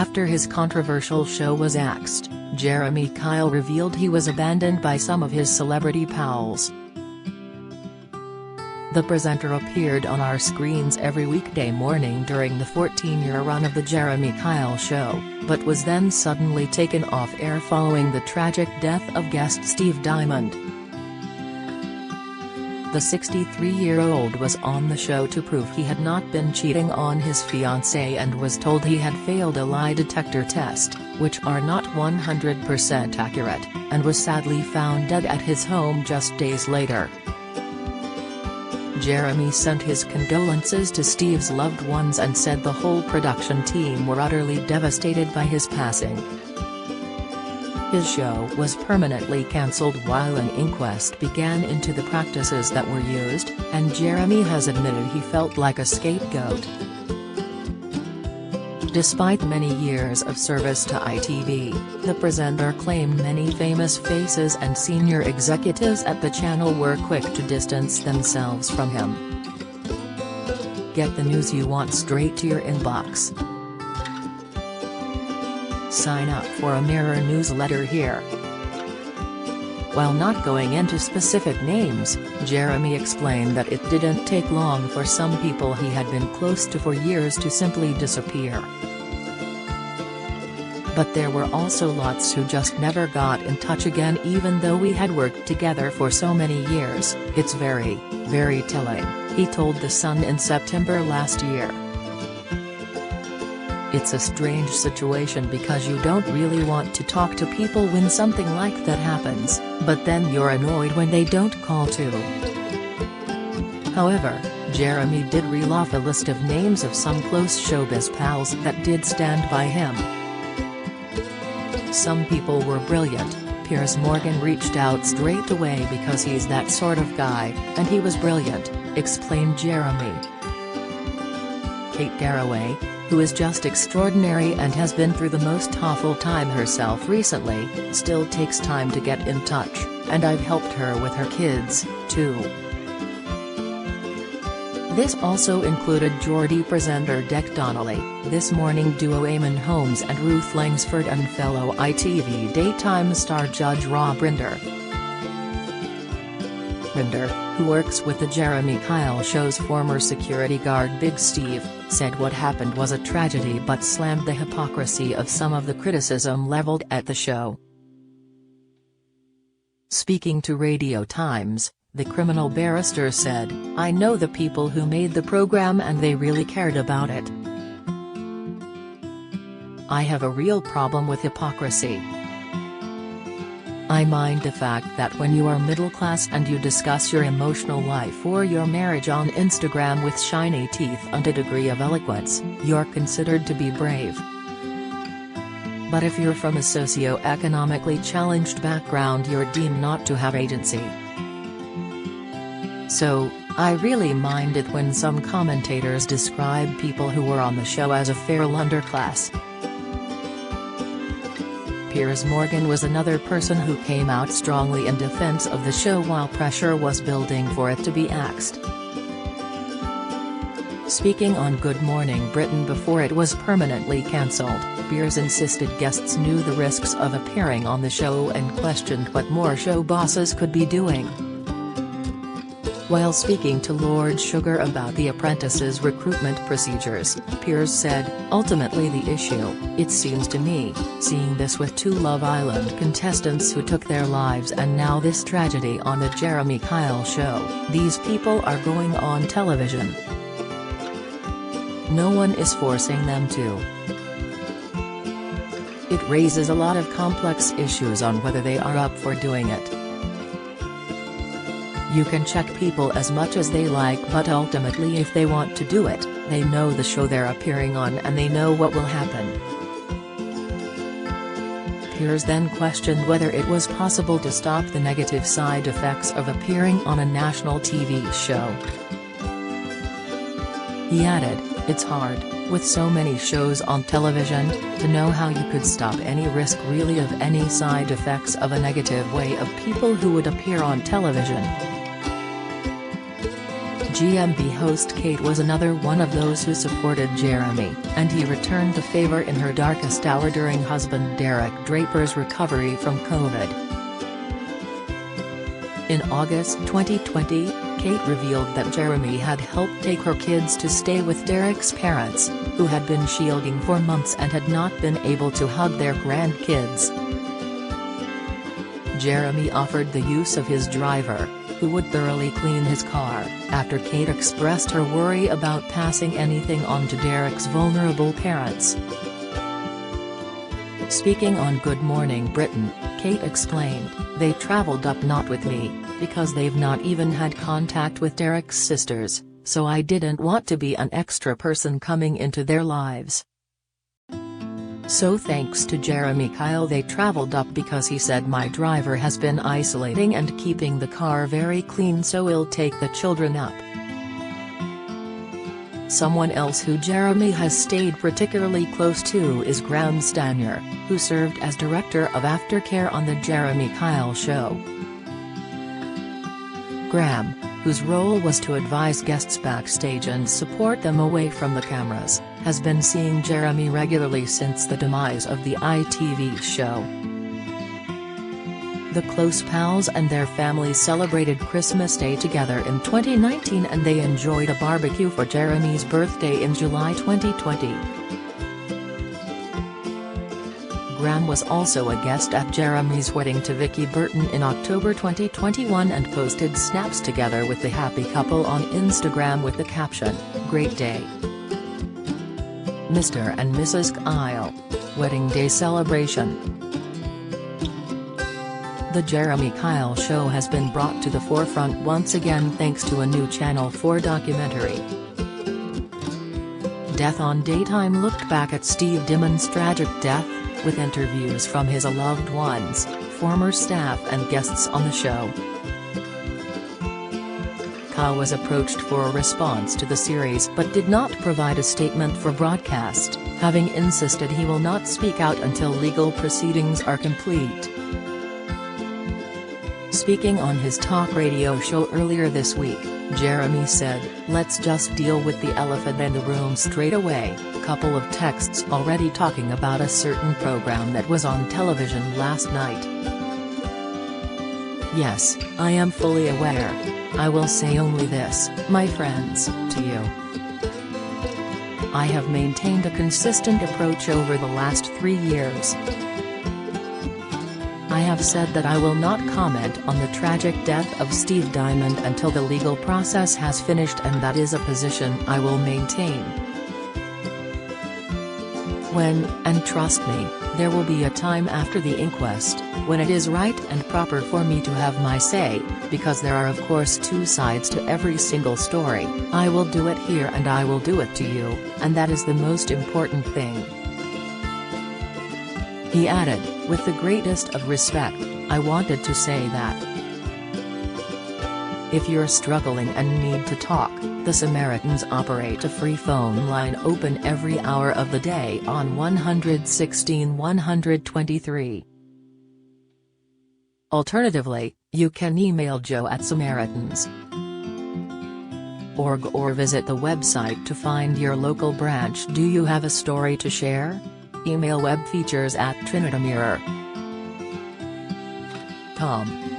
After his controversial show was axed, Jeremy Kyle revealed he was abandoned by some of his celebrity pals. The presenter appeared on our screens every weekday morning during the 14-year run of The Jeremy Kyle Show, but was then suddenly taken off air following the tragic death of guest Steve Diamond. The 63-year-old was on the show to prove he had not been cheating on his fiancée and was told he had failed a lie detector test, which are not 100% accurate, and was sadly found dead at his home just days later. Jeremy sent his condolences to Steve's loved ones and said the whole production team were utterly devastated by his passing. His show was permanently cancelled while an inquest began into the practices that were used, and Jeremy has admitted he felt like a scapegoat. Despite many years of service to ITV, the presenter claimed many famous faces and senior executives at the channel were quick to distance themselves from him. Get the news you want straight to your inbox. Sign up for a Mirror newsletter here. While not going into specific names, Jeremy explained that it didn't take long for some people he had been close to for years to simply disappear. But there were also lots who just never got in touch again even though we had worked together for so many years. It's very, very telling, he told The Sun in September last year. It's a strange situation because you don't really want to talk to people when something like that happens, but then you're annoyed when they don't call too. However, Jeremy did reel off a list of names of some close showbiz pals that did stand by him. Some people were brilliant. Piers Morgan reached out straight away because he's that sort of guy, and he was brilliant, explained Jeremy. Kate Garraway, who is just extraordinary and has been through the most awful time herself recently, still takes time to get in touch, and I've helped her with her kids, too. This also included Geordie presenter Dec Donnelly, This Morning duo Eamon Holmes and Ruth Langsford and fellow ITV daytime star judge Rob Rinder. Rinder, who works with the Jeremy Kyle Show's former security guard Big Steve, said what happened was a tragedy but slammed the hypocrisy of some of the criticism leveled at the show. Speaking to Radio Times, the criminal barrister said, "I know the people who made the program and they really cared about it. I have a real problem with hypocrisy. I mind the fact that when you are middle class and you discuss your emotional life or your marriage on Instagram with shiny teeth and a degree of eloquence, you're considered to be brave. But if you're from a socio-economically challenged background you're deemed not to have agency. So, I really mind it when some commentators describe people who were on the show as a feral underclass." Piers Morgan was another person who came out strongly in defense of the show while pressure was building for it to be axed. Speaking on Good Morning Britain before it was permanently cancelled, Piers insisted guests knew the risks of appearing on the show and questioned what more show bosses could be doing. While speaking to Lord Sugar about The Apprentice's recruitment procedures, Piers said, "Ultimately the issue, it seems to me, seeing this with two Love Island contestants who took their lives and now this tragedy on the Jeremy Kyle Show, these people are going on television. No one is forcing them to. It raises a lot of complex issues on whether they are up for doing it. You can check people as much as they like but ultimately if they want to do it, they know the show they're appearing on and they know what will happen." Piers then questioned whether it was possible to stop the negative side effects of appearing on a national TV show. He added, "It's hard, with so many shows on television, to know how you could stop any risk really of any side effects of a negative way of people who would appear on television." GMB host Kate was another one of those who supported Jeremy, and he returned the favor in her darkest hour during husband Derek Draper's recovery from COVID. In August 2020, Kate revealed that Jeremy had helped take her kids to stay with Derek's parents, who had been shielding for months and had not been able to hug their grandkids. Jeremy offered the use of his driver, who would thoroughly clean his car, after Kate expressed her worry about passing anything on to Derek's vulnerable parents. Speaking on Good Morning Britain, Kate explained, "They travelled up not with me, because they've not even had contact with Derek's sisters, so I didn't want to be an extra person coming into their lives. So thanks to Jeremy Kyle they travelled up because he said my driver has been isolating and keeping the car very clean, so he'll take the children up." Someone else who Jeremy has stayed particularly close to is Graham Stanier, who served as director of aftercare on The Jeremy Kyle Show. Graham, whose role was to advise guests backstage and support them away from the cameras, has been seeing Jeremy regularly since the demise of the ITV show. The close pals and their families celebrated Christmas Day together in 2019, and they enjoyed a barbecue for Jeremy's birthday in July 2020. Graham was also a guest at Jeremy's wedding to Vicky Burton in October 2021 and posted snaps together with the happy couple on Instagram with the caption, "Great day. Mr. and Mrs. Kyle. Wedding day celebration." The Jeremy Kyle Show has been brought to the forefront once again thanks to a new Channel 4 documentary. Death on Daytime looked back at Steve Dimon's tragic death, with interviews from his loved ones, former staff and guests on the show. Kyle was approached for a response to the series but did not provide a statement for broadcast, having insisted he will not speak out until legal proceedings are complete. Speaking on his talk radio show earlier this week, Jeremy said, "Let's just deal with the elephant in the room straight away. Couple of texts already talking about a certain program that was on television last night. Yes, I am fully aware. I will say only this, my friends, to you. I have maintained a consistent approach over the last 3 years. I have said that I will not comment on the tragic death of Steve Diamond until the legal process has finished, and that is a position I will maintain. When, and trust me, there will be a time after the inquest, when it is right and proper for me to have my say, because there are of course 2 sides to every single story. I will do it here and I will do it to you, and that is the most important thing." He added, "With the greatest of respect, I wanted to say that. If you're struggling and need to talk, the Samaritans operate a free phone line open every hour of the day on 116 123. Alternatively, you can email joe@samaritans.org or visit the website to find your local branch. Do you have a story to share? Email webfeatures@trinitymirror.com.